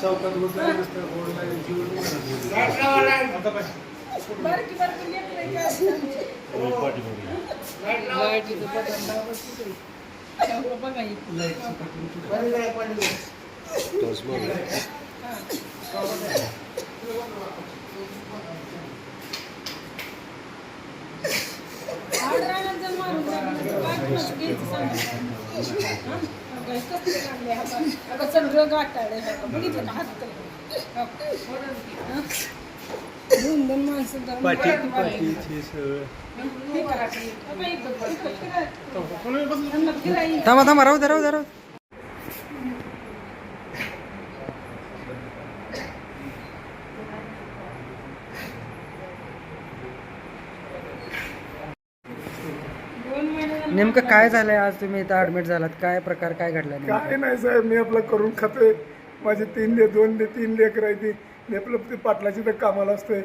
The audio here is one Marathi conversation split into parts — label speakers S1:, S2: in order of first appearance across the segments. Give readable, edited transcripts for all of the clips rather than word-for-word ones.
S1: चौकात बसला नसतं बोर्डला जीवन आता काय
S2: बारकी बारकी लेकरं काय आमचे. लाईटीचं बटन दाबलं कुठे? तेव्हा बघा इकडे. आडरानात जर मारून टाकलं तर काय कोणाचं घ्यायचं सांगा. हा? काय कसले काढले हातात? आता सगळं गाठाळे हातात. बघितलं का हात तर? हा? दोन माणसं तर
S1: पाठी
S2: मारून मारली.
S1: पाठीची सवय
S2: हे करा की. आता इथं फिरायला. त्यांना फिरायला.
S3: थांबा थांबा राहू दे राहू दे राहू दे.
S2: दोन महिने
S3: नेमकं काय झालंय आज तुम्ही इथं ऍडमिट झालात? काय प्रकार काय घडला नेमका?
S4: काय नाही साहेब, मी आपलं करून खातोय. माझे तीन लेकर आहे ती. मी आपलं ते पाटलाची तर कामाला असतोय.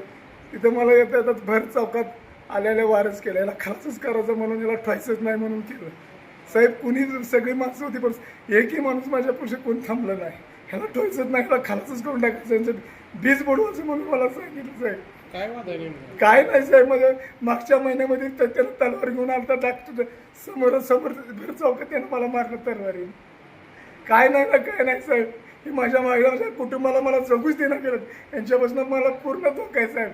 S4: तिथं मला येतात भर चौकात आल्याला वारच केलं. याला खलासच करायचं म्हणून याला ठेवायचंच नाही म्हणून केलं. साहेब कुणी सगळी माणसं होती पण एकही माणूस माझ्या पुढे कोण थांबलं नाही. ह्याला ठेवायचंच नाही, ह्याला खलासच करून टाकायचं, यांचं बीज बुडवायचं म्हणून मला सांगितलं साहेब.
S1: काय वाद आहे नेमकं?
S4: काय नाही साहेब, माझ्या मागच्या महिन्यामध्ये त्याला तलवार घेऊन आलता डॉक्टर समोर भर चौकात त्यानं मला मारलं तलवारीने. काय नाही साहेब, ही माझ्या माझ्या कुटुंबाला मला जगूच देणं केलं. यांच्यापासून मला पूर्ण धोका आहे साहेब.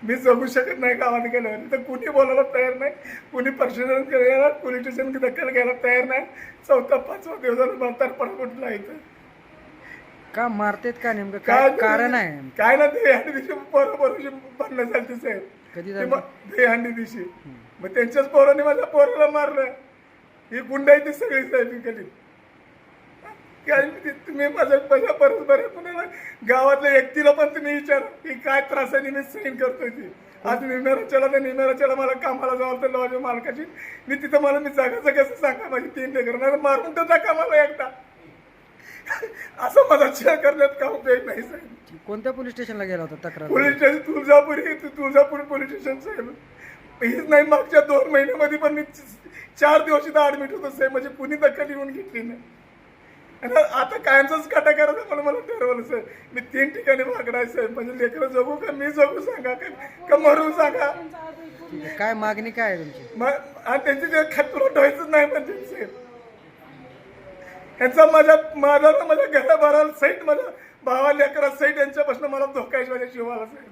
S4: मी जगू शकत नाही गावात गेल्यावर. तर कुणी बोलायला तयार नाही, कुणी प्रशासन करायला पोलीस स्टेशन दखल घ्यायला तयार नाही. 4-5 दिवसाला मला तरपडा कुठला इथं.
S3: का मारतेत का नेमकं काय कारण आहे?
S4: काय ना ते हंडी दिवशी बरोबर भांडणं झाली साहेब.
S3: कधी
S4: ते
S3: झालं?
S4: ते हंडी दिवशी मग त्यांच्याच पोराने माझ्या पोराला मारलं. ही गुंडाई ती सगळी साहेब केली. काय तुम्ही माझ्या परस्पर पुण्याला गावातल्या व्यक्तीला पण तुम्ही विचार की काय त्रासाने मी सहन करतोय ती. आज निमेराच्याला मला कामाला जावं तर माझ्या मालकाची मी तिथं मला मी जागाचं कसं सांगा. माझी 3 लेकरं मारून तर टाका मला एकदा. असं मला छळ करण्यात का उपयोग नाही साहेब.
S3: कोणत्या पोलीस स्टेशनला गेला होता तक्रार?
S4: Police station Tuljapur police station साहेब. हेच नाही, मागच्या 2 महिन्यामध्ये पण मी 4 दिवस इथं ऍडमिट होतो साहेब. म्हणजे कुणी दखल येऊन घेतली नाही. आणि आता कायमचाच काटा करायचा म्हणून मला ठरवलं साहेब. मी 3 ठिकाणी मागणार साहेब. म्हणजे लेकरं जगू का मी जगू सांगा का मरू सांगा.
S3: ठीक आहे. काय मागणी काय आहे तुमची?
S4: आणि त्यांची ते खतरा ठेवायचंच नाही म्हणजे साहेब. यांचा माझ्या घराभराला सहित माझ्या भावा लेकरा सहित यांच्यापासून मला धोका आहे माझ्या जीवाला साहेब.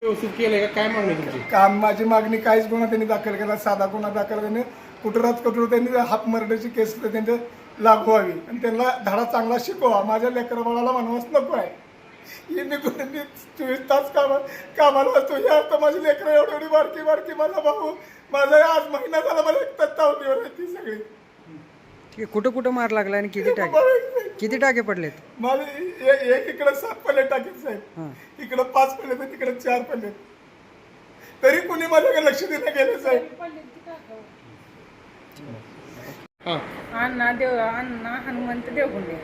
S1: व्यवस्थित केलंय का? काय मागणी तुमची?
S4: काम माझी मागणी काहीच गुन्हा त्यांनी दाखल केला, साधा गुन्हा दाखल त्यांनी कठोर त्यांनी हाफ मर्डरची केस त्यांच्या लागू व्हावी आणि त्यांना धडा चांगला शिकवा. माझ्या लेकरा बाळाला म्हणवाच नको आहे. ही मी 24 तास कामाला असतो. या आता माझी लेकरं एवढी बारकी माझा भाऊ माझा आज महिना झाला मला एक तत्तावलीवर आहे ती सगळी.
S3: ठीक आहे. कुठं मार लागला आणि किती टाके पडलेत?
S4: माझे एक इकडे 7 पल्ले टाकेल साहेब,
S3: हां.
S4: इकडे 5 पल्ले तर तिकडे 4 पल्ले. तरी कुणी माझ्याकडे लक्ष देणं गेलं साहेब.
S2: अण्णा हनुमंत देवगुंडे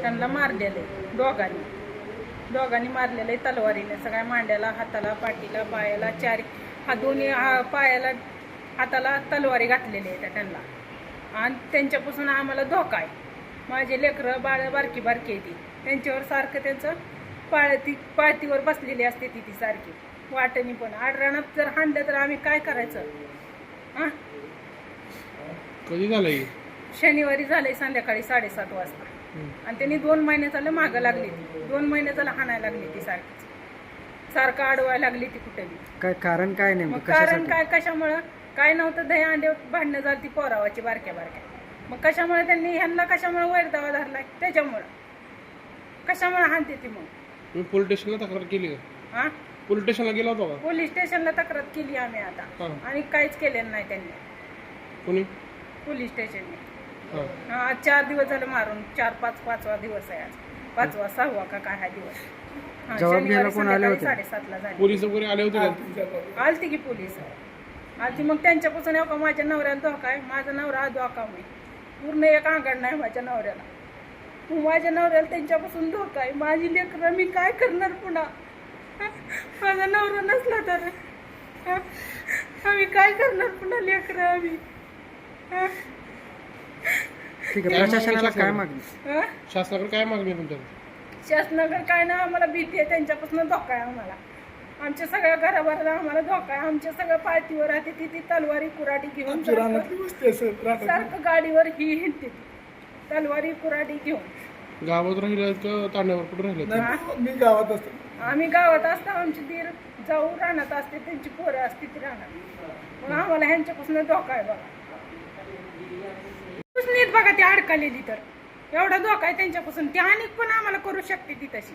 S2: त्यांना मारलेले दोघांनी मारलेले तलवारीने. सगळ्या मांड्याला, हाताला, पाठीला, पायाला, दोन्ही पायाला हाताला तलवारी घातलेली आहे त्यांना. आणि त्यांच्यापासून आम्हाला धोका आहे. माझे लेकरं बाळ बारकी आहे ती. त्यांच्यावर सारखं त्यांचं पाळतीवर बसलेली असते ती सारखी वाटणी. पण आडरानात जर हाणलं तर आम्ही काय करायचं? हां,
S1: कधी झालंय?
S2: शनिवारी झालंय संध्याकाळी 7:30 वाजता. आणि त्यांनी 2 महिने झालं मागं लागली ती. 2 महिने झालं हाणायला लागली ती सारखं अडवायला लागली ती कुठेही.
S3: काय कारण काय
S2: मग
S3: नेमकं?
S2: कारण काय? कशामुळं काय नव्हतं. दही अंडे भांडणं झाली ती पोरावाची बारक्या. मग कशामुळे त्यांनी ह्यांना कशामुळे वैरदावा धरलाय? त्याच्यामुळं कशामुळे हाणते ती. मग
S1: तुम्ही पोलीस स्टेशनला तक्रार केली का?
S2: हा,
S1: पोलीस स्टेशनला गेला होता का?
S2: पोलीस स्टेशनला तक्रार केली आम्ही आता.
S1: हां.
S2: आणि काहीच केलेलं नाही त्यांनी
S1: कोणी?
S2: पोलीस स्टेशनने.
S1: हां.
S2: आज 4 दिवस झाले मारून. 4-5वा दिवस आहे आज. 5वा 6वा का काय हा दिवस. हा,
S3: जबाब घ्यायला
S2: शनिवारी
S3: कोण आले होते?
S2: 7:30ला झाली.
S1: पोलीस वगैरे आले होते का?
S2: आलती की पोलीस आलती. मग त्यांच्यापासून का माझ्या नवऱ्याला धोका आहे. माझा नवरा धोका नाही. पूर्ण एक अंगण नाही माझ्या नवऱ्याला. माझ्या नवऱ्याला त्यांच्यापासून धोका आहे. माझी लेकरं मी काय करणार पुन्हा? माझा नवरा नसला तर आम्ही काय करणार पुन्हा लेकरं? आम्ही
S3: ठीक आहे, प्रशासनाला काय मागणी?
S2: हं?
S1: शासनाकडे काय मागणी आहे तुमच्या?
S2: शासनाकडे काय ना, आम्हाला भीती आहे, त्यांच्यापासून धोका आहे आम्हाला. आमच्या सगळ्या घराभराला आम्हाला धोका आहे. आमच्या सगळ्या पार्टीवर राहते ती तलवारी कुऱ्हाडी घेऊन
S4: आमची रानातली वस्ती आहे सर, रानातली.
S2: सारखं गाडीवर ही हिंडते ती तलवारी कुऱ्हाडी घेऊन.
S1: गावात राहिले का तांड्यावर कुठे राहिले?
S4: नाही, मी गावात असतो.
S2: आम्ही गावात असतो, आमची दीर जाऊ रानात असते, त्यांची पोरं असते ती रानात. मग आम्हाला ह्यांच्यापासून धोका आहे बघा. नीट बघा ती अडकलेली तर एवढा धोका आहे त्यांच्यापासून. ती आणि पण आम्हाला करू शकते ती तशी.